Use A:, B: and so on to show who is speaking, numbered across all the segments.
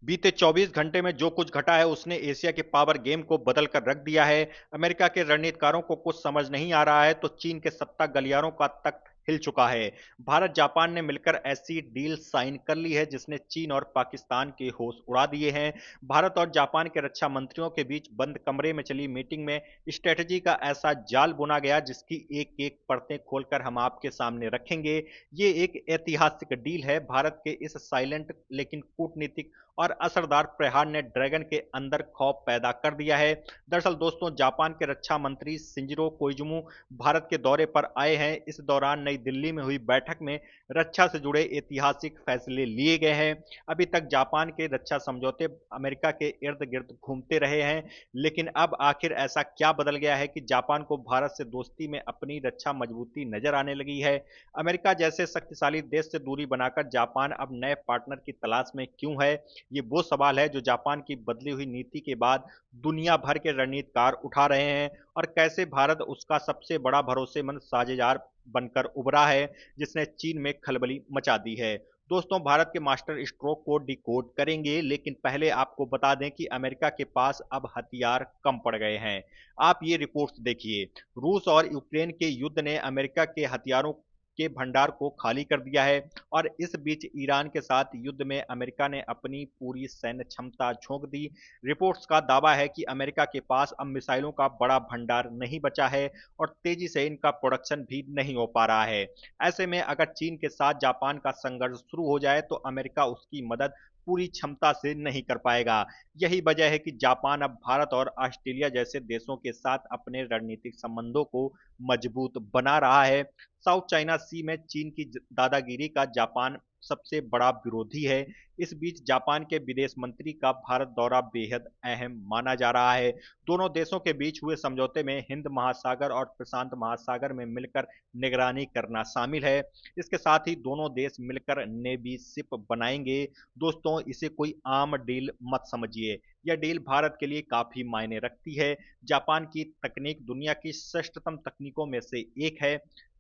A: बीते 24 घंटे में जो कुछ घटा है उसने एशिया के पावर गेम को बदल कर रख दिया है। अमेरिका के रणनीतिकारों को कुछ समझ नहीं आ रहा है तो चीन के सत्ता गलियारों का तख्त हिल चुका है। भारत जापान ने मिलकर ऐसी डील साइन कर ली है जिसने चीन और पाकिस्तान के होश उड़ा दिए हैं। भारत और जापान के रक्षा मंत्रियों के बीच बंद कमरे में चली मीटिंग में स्ट्रेटजी का ऐसा जाल बुना गया जिसकी एक एक परतें खोलकर हम आपके सामने रखेंगे। ये एक ऐतिहासिक डील है। भारत के इस साइलेंट लेकिन कूटनीतिक और असरदार प्रहार ने ड्रैगन के अंदर खौफ पैदा कर दिया है। दरअसल दोस्तों, जापान के रक्षा मंत्री शिंजिरो कोइजुमी भारत के दौरे पर आए हैं। इस दौरान नई दिल्ली में हुई बैठक में रक्षा से जुड़े ऐतिहासिक फैसले लिए गए हैं। अभी तक जापान के रक्षा समझौते अमेरिका के इर्द गिर्द घूमते रहे हैं, लेकिन अब आखिर ऐसा क्या बदल गया है कि जापान को भारत से दोस्ती में अपनी रक्षा मजबूती नजर आने लगी है। अमेरिका जैसे शक्तिशाली देश से दूरी बनाकर जापान अब नए पार्टनर की तलाश में क्यों है? ये वो सवाल है जो जापान की बदली हुई नीति के बाद दुनिया भर के रणनीतिकार उठा रहे हैं। और कैसे भारत उसका सबसे बड़ा भरोसेमंद साझेदार बनकर उभरा है, जिसने चीन में खलबली मचा दी है। दोस्तों, भारत के मास्टर स्ट्रोक को डिकोड करेंगे, लेकिन पहले आपको बता दें कि अमेरिका के पास अब हथियार कम पड़ गए हैं। आप ये रिपोर्ट्स देखिए। रूस और यूक्रेन के युद्ध ने अमेरिका के हथियारों के भंडार को खाली कर दिया है और इस बीच ईरान के साथ युद्ध में अमेरिका ने अपनी पूरी सैन्य क्षमता झोंक दी। रिपोर्ट्स का दावा है कि अमेरिका के पास अब मिसाइलों का बड़ा भंडार नहीं बचा है और तेजी से इनका प्रोडक्शन भी नहीं हो पा रहा है। ऐसे में अगर चीन के साथ जापान का संघर्ष शुरू हो जाए तो अमेरिका उसकी मदद पूरी क्षमता से नहीं कर पाएगा। यही वजह है कि जापान अब भारत और ऑस्ट्रेलिया जैसे देशों के साथ अपने रणनीतिक संबंधों को मजबूत बना रहा है। साउथ चाइना सी में चीन की दादागिरी का जापान सबसे बड़ा विरोधी है। इस बीच जापान के विदेश मंत्री का भारत दौरा बेहद अहम माना जा रहा है। दोनों देशों के बीच हुए समझौते में हिंद महासागर और प्रशांत महासागर में मिलकर निगरानी करना शामिल है। इसके साथ ही दोनों देश मिलकर नेवी शिप बनाएंगे। दोस्तों, इसे कोई आम डील मत समझिए। यह डील भारत के लिए काफी मायने रखती है। जापान की तकनीक दुनिया की श्रेष्ठतम तकनीकों में से एक है।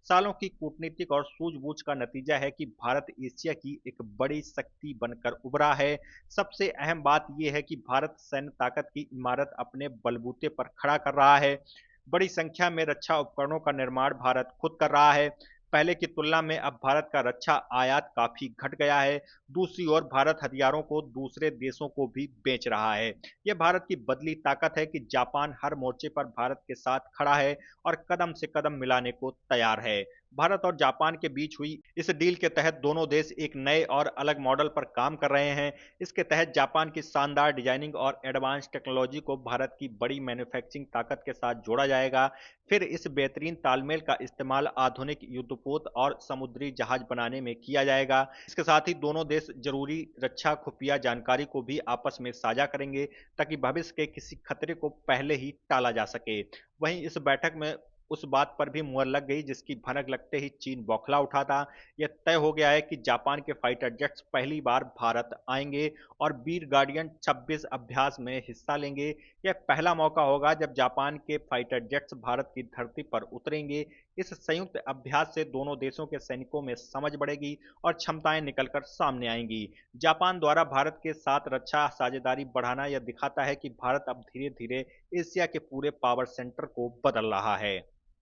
A: सालों की कूटनीतिक और सूझबूझ का नतीजा है कि भारत एशिया की एक बड़ी शक्ति बनकर उभरा है। सबसे अहम बात यह है कि भारत सैन्य ताकत की इमारत अपने बलबूते पर खड़ा कर रहा है। बड़ी संख्या में रक्षा उपकरणों का निर्माण भारत खुद कर रहा है। पहले की तुलना में अब भारत का रक्षा आयात काफी घट गया है। दूसरी ओर भारत हथियारों को दूसरे देशों को भी बेच रहा है। यह भारत की बदली ताकत है कि जापान हर मोर्चे पर भारत के साथ खड़ा है और कदम से कदम मिलाने को तैयार है। भारत और जापान के बीच हुई इस डील के तहत दोनों देश एक नए और अलग मॉडल पर काम कर रहे हैं। इसके तहत जापान की शानदार डिजाइनिंग और एडवांस टेक्नोलॉजी को भारत की बड़ी मैन्युफैक्चरिंग ताकत के साथ जोड़ा जाएगा। फिर इस बेहतरीन तालमेल का इस्तेमाल आधुनिक युद्धपोत और समुद्री जहाज बनाने में किया जाएगा। इसके साथ ही दोनों देश जरूरी रक्षा खुफिया जानकारी को भी आपस में साझा करेंगे ताकि भविष्य के किसी खतरे को पहले ही टाला जा सके। वहीं इस बैठक में उस बात पर भी मुहर लग गई जिसकी भनक लगते ही चीन बौखला उठा था। यह तय हो गया है कि जापान के फाइटर जेट्स पहली बार भारत आएंगे और वीर गार्डियन 26 अभ्यास में हिस्सा लेंगे। यह पहला मौका होगा जब जापान के फाइटर जेट्स भारत की धरती पर उतरेंगे। इस संयुक्त अभ्यास से दोनों देशों के सैनिकों में समझ बढ़ेगी और क्षमताएं निकलकर सामने आएंगी। जापान द्वारा भारत के साथ रक्षा साझेदारी बढ़ाना यह दिखाता है कि भारत अब धीरे धीरे एशिया के पूरे पावर सेंटर को बदल रहा है।